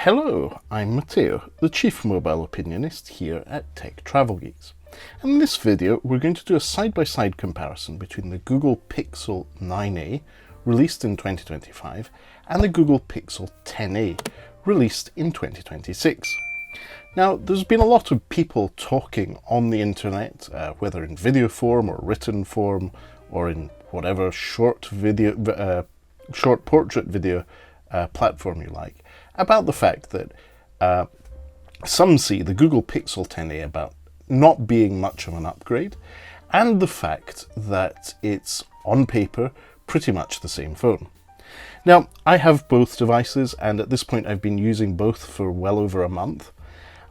Hello, I'm Matteo, the Chief Mobile Opinionist here at Tech Travel Geeks. And in this video, we're going to do a side-by-side comparison between the Google Pixel 9a, released in 2025, and the Google Pixel 10a, released in 2026. Now, there's been a lot of people talking on the internet, whether in video form or written form, or in whatever short portrait video platform you like, about the fact that some see the Google Pixel 10a about not being much of an upgrade, and the fact that it's, on paper, pretty much the same phone. Now, I have both devices, and at this point I've been using both for well over a month,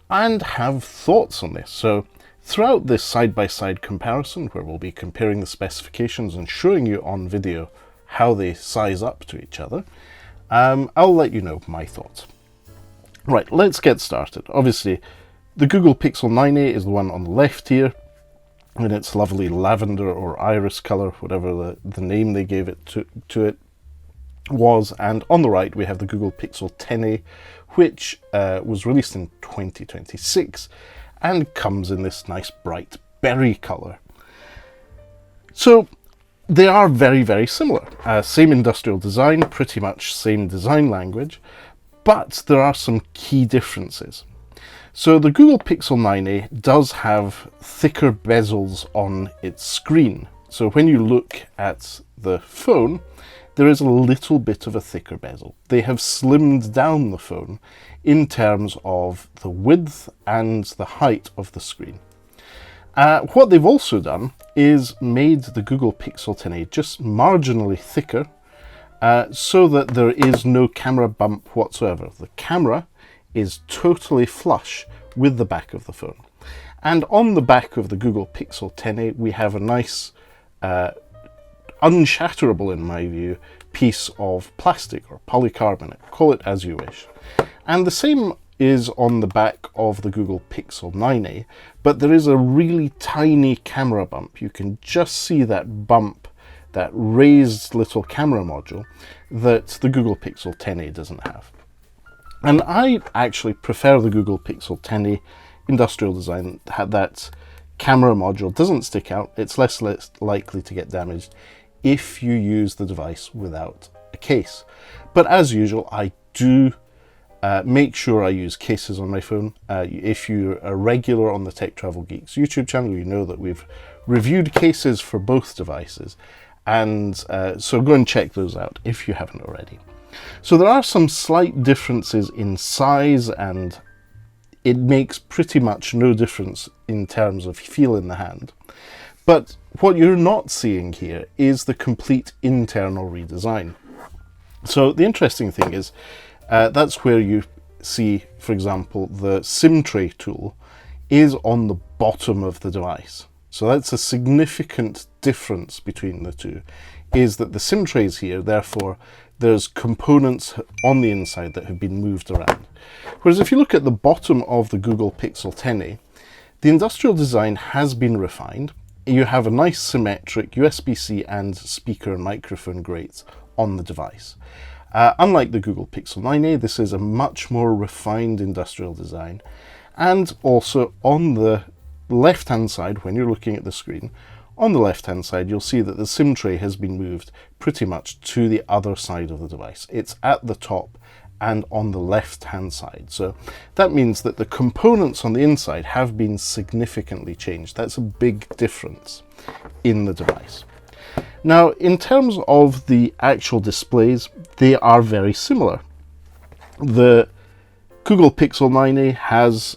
and have thoughts on this. So throughout this side-by-side comparison, where we'll be comparing the specifications and showing you on video how they size up to each other, I'll let you know my thoughts. Right, let's get started. Obviously, the Google Pixel 9a is the one on the left here, in its lovely lavender or iris color, whatever the name they gave it to it was. And on the right, we have the Google Pixel 10a, which was released in 2026 and comes in this nice bright berry color. So they are very, very similar. Same industrial design, pretty much same design language, but there are some key differences. So the Google Pixel 9a does have thicker bezels on its screen. So when you look at the phone, there is a little bit of a thicker bezel. They have slimmed down the phone in terms of the width and the height of the screen. What they've also done is made the Google Pixel 10a just marginally thicker, so that there is no camera bump whatsoever. The camera is totally flush with the back of the phone. And on the back of the Google Pixel 10a, we have a nice, unshatterable in my view, piece of plastic or polycarbonate, call it as you wish. And the same is on the back of the Google Pixel 9a, but there is a really tiny camera bump. You can just see that bump, that raised little camera module that the Google Pixel 10a doesn't have. And I actually prefer the Google Pixel 10a industrial design. That camera module doesn't stick out. It's less likely to get damaged if you use the device without a case. But as usual, I do make sure I use cases on my phone. If you're a regular on the Tech Travel Geeks YouTube channel, you know that we've reviewed cases for both devices. And so go and check those out if you haven't already. So there are some slight differences in size, and it makes pretty much no difference in terms of feel in the hand. But what you're not seeing here is the complete internal redesign. So the interesting thing is, that's where you see, for example, the SIM tray tool is on the bottom of the device. So that's a significant difference between the two, is that the SIM tray is here, therefore there's components on the inside that have been moved around. Whereas if you look at the bottom of the Google Pixel 10a, the industrial design has been refined. You have a nice symmetric USB-C and speaker and microphone grates on the device. Unlike the Google Pixel 9a, this is a much more refined industrial design. And also on the left-hand side, when you're looking at the screen, on the left-hand side, you'll see that the SIM tray has been moved pretty much to the other side of the device. It's at the top and on the left-hand side. So that means that the components on the inside have been significantly changed. That's a big difference in the device. Now, in terms of the actual displays, they are very similar. The Google Pixel 9a has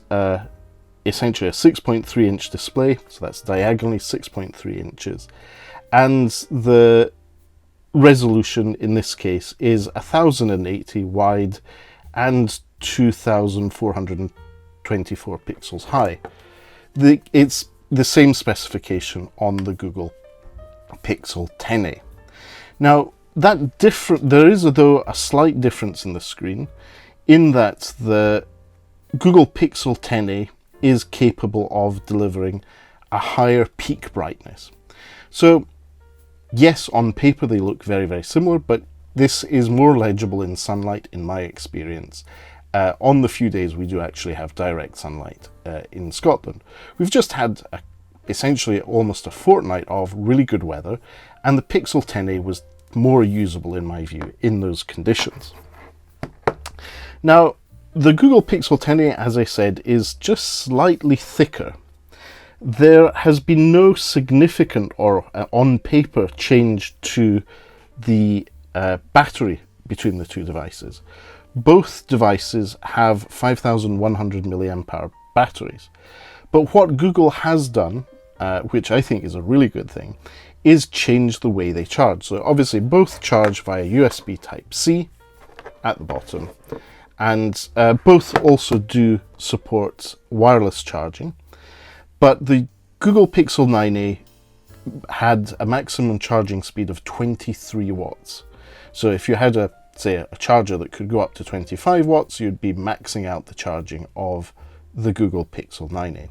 essentially a 6.3 inch display, so that's diagonally 6.3 inches, and the resolution in this case is 1080 wide and 2424 pixels high. It's the same specification on the Google Pixel 10a. Now, there is though a slight difference in the screen, in that the Google Pixel 10a is capable of delivering a higher peak brightness. So yes, on paper they look very, very similar, but this is more legible in sunlight in my experience, on the few days we do actually have direct sunlight in Scotland. We've just had essentially almost a fortnight of really good weather, and the Pixel 10a was more usable in my view in those conditions. Now, the Google Pixel 10a, as I said, is just slightly thicker. There has been no significant or on paper change to the battery between the two devices. Both devices have 5,100 milliamp hour batteries. But what Google has done, which I think is a really good thing, is change the way they charge. So obviously both charge via USB Type-C at the bottom, and both also do support wireless charging. But the Google Pixel 9a had a maximum charging speed of 23 watts. So if you had say a charger that could go up to 25 watts, you'd be maxing out the charging of the Google Pixel 9a.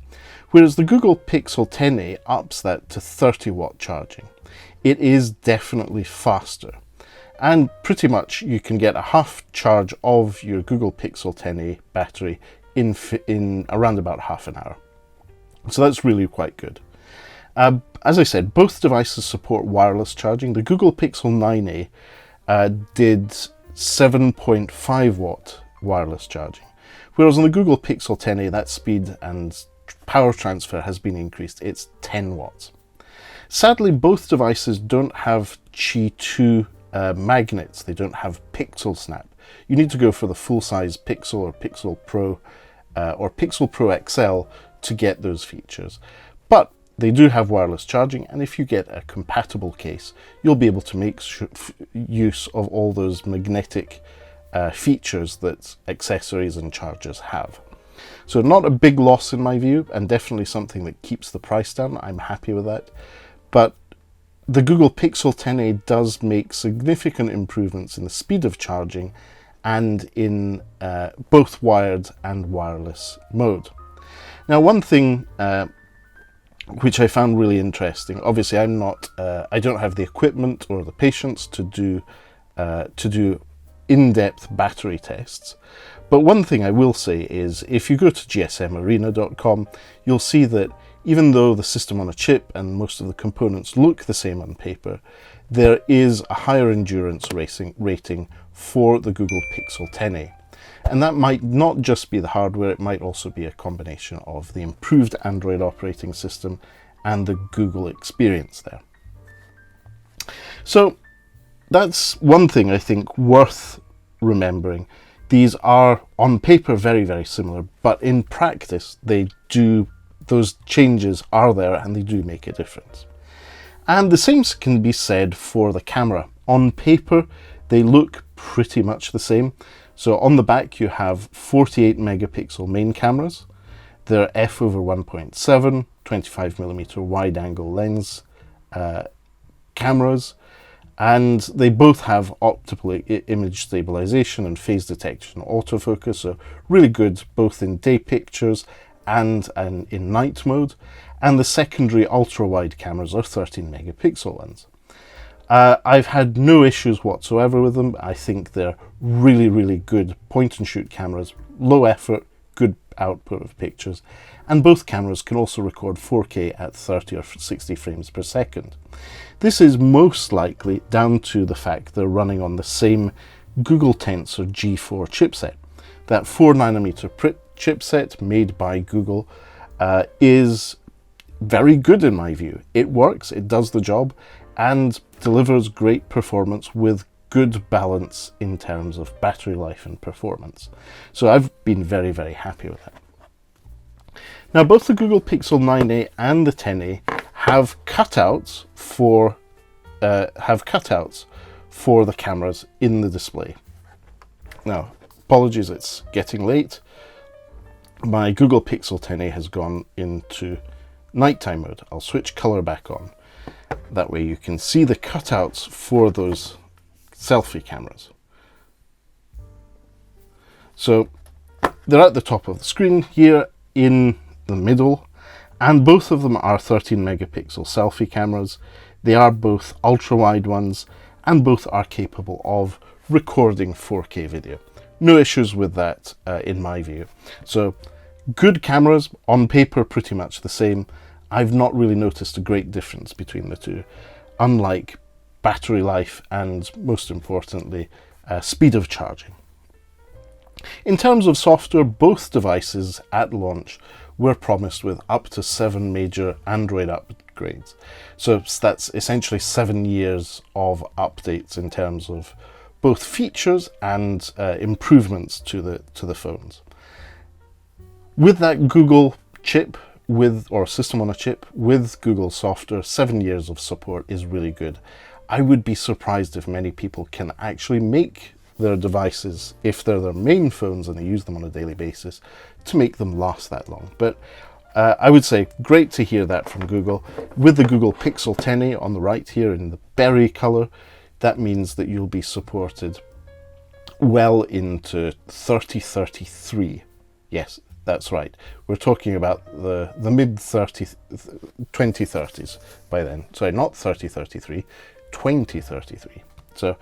Whereas the Google Pixel 10a ups that to 30 watt charging. It is definitely faster. And pretty much you can get a half charge of your Google Pixel 10a battery in around about half an hour. So that's really quite good. As I said, both devices support wireless charging. The Google Pixel 9a did 7.5 watt wireless charging, whereas on the Google Pixel 10a that speed and power transfer has been increased. It's 10 watts. Sadly, both devices don't have Qi 2 magnets. They don't have Pixel Snap. You need to go for the full-size Pixel or Pixel Pro or Pixel Pro XL to get those features. But they do have wireless charging, and if you get a compatible case, you'll be able to make use of all those magnetic features that accessories and chargers have. So not a big loss in my view, and definitely something that keeps the price down. I'm happy with that. But the Google Pixel 10a does make significant improvements in the speed of charging and in both wired and wireless mode. Now, one thing which I found really interesting, obviously I don't have the equipment or the patience to do in-depth battery tests, but one thing I will say is if you go to gsmarena.com, you'll see that even though the system on a chip and most of the components look the same on paper, there is a higher endurance rating for the Google Pixel 10a. And that might not just be the hardware, it might also be a combination of the improved Android operating system and the Google experience there. So that's one thing I think worth remembering. These are on paper very, very similar, but in practice those changes are there and they do make a difference. And the same can be said for the camera. On paper, they look pretty much the same. So on the back you have 48 megapixel main cameras. They're f/1.7, 25mm wide angle lens cameras, and they both have optical image stabilization and phase detection autofocus, so really good both in day pictures and in night mode. And the secondary ultra-wide cameras are 13 megapixel lens. I've had no issues whatsoever with them. I think they're really, really good point-and-shoot cameras, low effort, good output of pictures, and both cameras can also record 4K at 30 or 60 frames per second. This is most likely down to the fact they're running on the same Google Tensor G4 chipset. That 4nm chipset made by Google is very good in my view. It works, it does the job, and delivers great performance with good balance in terms of battery life and performance. So I've been very, very happy with that. Now, both the Google Pixel 9a and the 10a have cutouts for the cameras in the display. Now, apologies, it's getting late. My Google Pixel 10a has gone into nighttime mode. I'll switch color back on. That way you can see the cutouts for those selfie cameras. So they're at the top of the screen here in the middle, and both of them are 13 megapixel selfie cameras. They are both ultra wide ones, and both are capable of recording 4K video, no issues with that in my view. So good cameras, on paper pretty much the same. I've not really noticed a great difference between the two, unlike battery life and, most importantly, speed of charging. In terms of software, both devices at launch were promised with up to 7 major Android upgrades. So that's essentially 7 years of updates in terms of both features and improvements to the phones. With that Google chip, or system on a chip, with Google software, 7 years of support is really good. I would be surprised if many people can actually make their devices, if they're their main phones and they use them on a daily basis, to make them last that long. But I would say great to hear that from Google. With the Google Pixel 10a on the right here in the berry color, that means that you'll be supported well into 2033. Yes, that's right. We're talking about the mid-2030s by then. Sorry, not 2033, 2033. So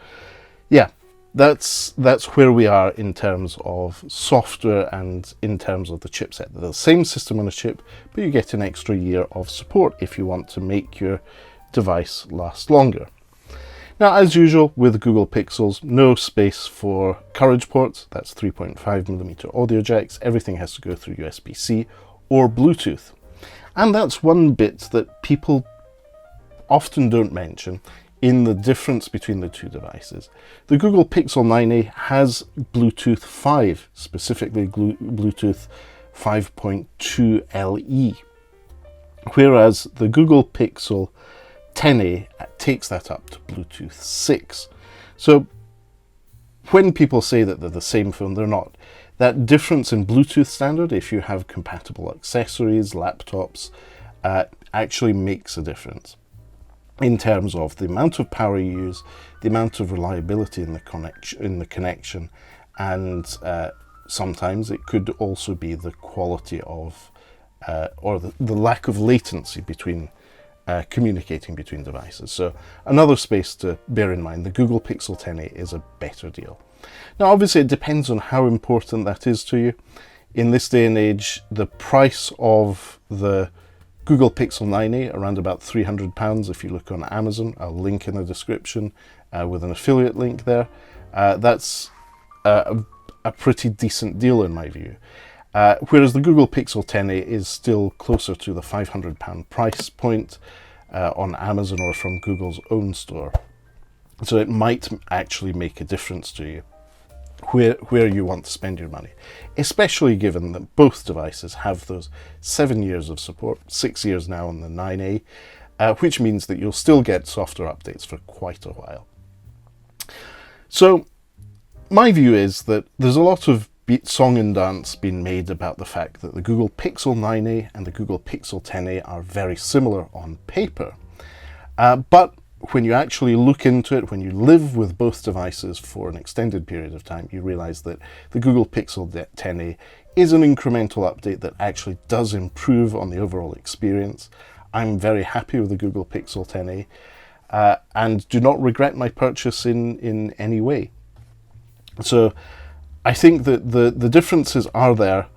yeah, that's where we are in terms of software and in terms of the chipset. They're the same system on a chip, but you get an extra year of support if you want to make your device last longer. Now, as usual with Google Pixels, no space for Courage ports. That's 3.5mm audio jacks. Everything has to go through USB-C or Bluetooth. And that's one bit that people often don't mention in the difference between the two devices. The Google Pixel 9a has Bluetooth 5, specifically Bluetooth 5.2 LE, whereas the Google Pixel 10a takes that up to Bluetooth 6. So when people say that they're the same phone, they're not. That difference in Bluetooth standard, if you have compatible accessories, laptops, actually makes a difference in terms of the amount of power you use, the amount of reliability in the connection, and sometimes it could also be the quality of, or the lack of latency between communicating between devices. So another space to bear in mind, the Google Pixel 10a is a better deal. Now obviously it depends on how important that is to you. In this day and age, the price of the Google Pixel 9a around about £300 if you look on Amazon. I'll link in the description with an affiliate link there. That's a pretty decent deal in my view. Whereas the Google Pixel 10a is still closer to the £500 price point on Amazon or from Google's own store. So it might actually make a difference to you where you want to spend your money, especially given that both devices have those 7 years of support, 6 years now on the 9a, which means that you'll still get software updates for quite a while. So my view is that there's a lot of song and dance being made about the fact that the Google Pixel 9a and the Google Pixel 10a are very similar on paper. But when you actually look into it, when you live with both devices for an extended period of time, you realize that the Google Pixel 10a is an incremental update that actually does improve on the overall experience. I'm very happy with the Google Pixel 10a and do not regret my purchase in any way. So I think that the differences are there,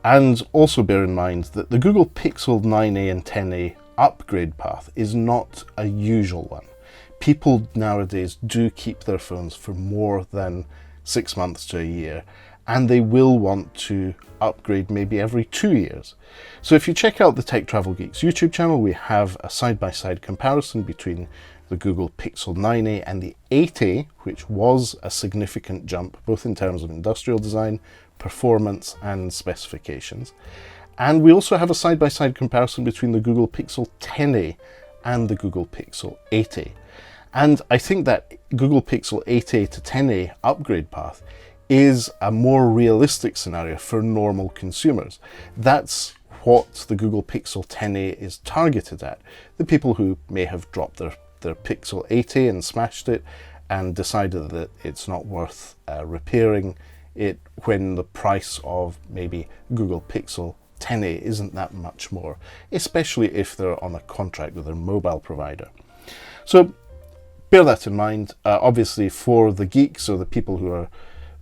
and also bear in mind that the Google Pixel 9a and 10a upgrade path is not a usual one. People nowadays do keep their phones for more than 6 months to a year, and they will want to upgrade maybe every 2 years. So if you check out the Tech Travel Geeks YouTube channel, we have a side-by-side comparison between the Google Pixel 9a and the 8a, which was a significant jump, both in terms of industrial design, performance, and specifications. And we also have a side-by-side comparison between the Google Pixel 10a and the Google Pixel 8a. And I think that Google Pixel 8a to 10a upgrade path is a more realistic scenario for normal consumers. That's what the Google Pixel 10a is targeted at. The people who may have dropped their Pixel 8a and smashed it and decided that it's not worth repairing it when the price of maybe Google Pixel 10a isn't that much more, especially if they're on a contract with their mobile provider. So bear that in mind. Obviously for the geeks or the people who are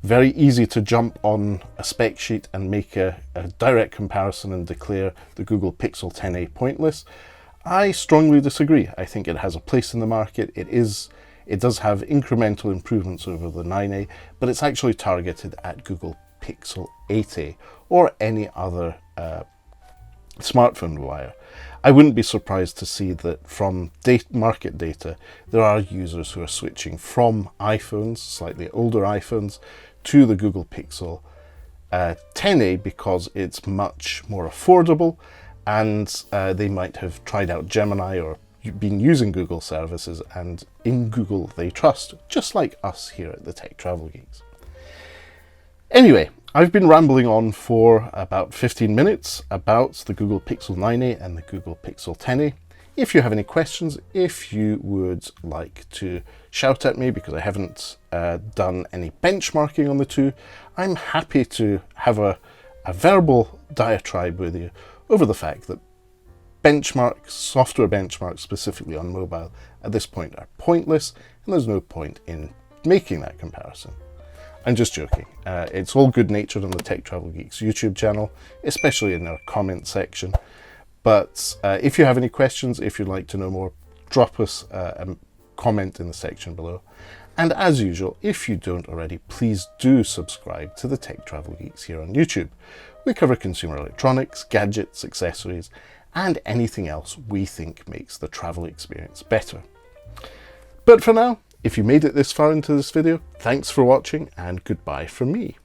very easy to jump on a spec sheet and make a direct comparison and declare the Google Pixel 10a pointless. I strongly disagree. I think it has a place in the market. It does have incremental improvements over the 9a, but it's actually targeted at Google Pixel 8a or any other smartphone buyer. I wouldn't be surprised to see that from market data, there are users who are switching from iPhones, slightly older iPhones, to the Google Pixel 10a because it's much more affordable, and they might have tried out Gemini or been using Google services, and in Google they trust, just like us here at the Tech Travel Geeks. Anyway, I've been rambling on for about 15 minutes about the Google Pixel 9a and the Google Pixel 10a. If you have any questions, if you would like to shout at me because I haven't done any benchmarking on the two, I'm happy to have a verbal diatribe with you over the fact that benchmarks, software benchmarks specifically on mobile at this point are pointless, and there's no point in making that comparison. I'm just joking. It's all good natured on the Tech Travel Geeks YouTube channel, especially in our comment section. But if you have any questions, if you'd like to know more, drop us a comment in the section below. And as usual, if you don't already, please do subscribe to the Tech Travel Geeks here on YouTube. We cover consumer electronics, gadgets, accessories, and anything else we think makes the travel experience better. But for now, if you made it this far into this video, thanks for watching and goodbye from me.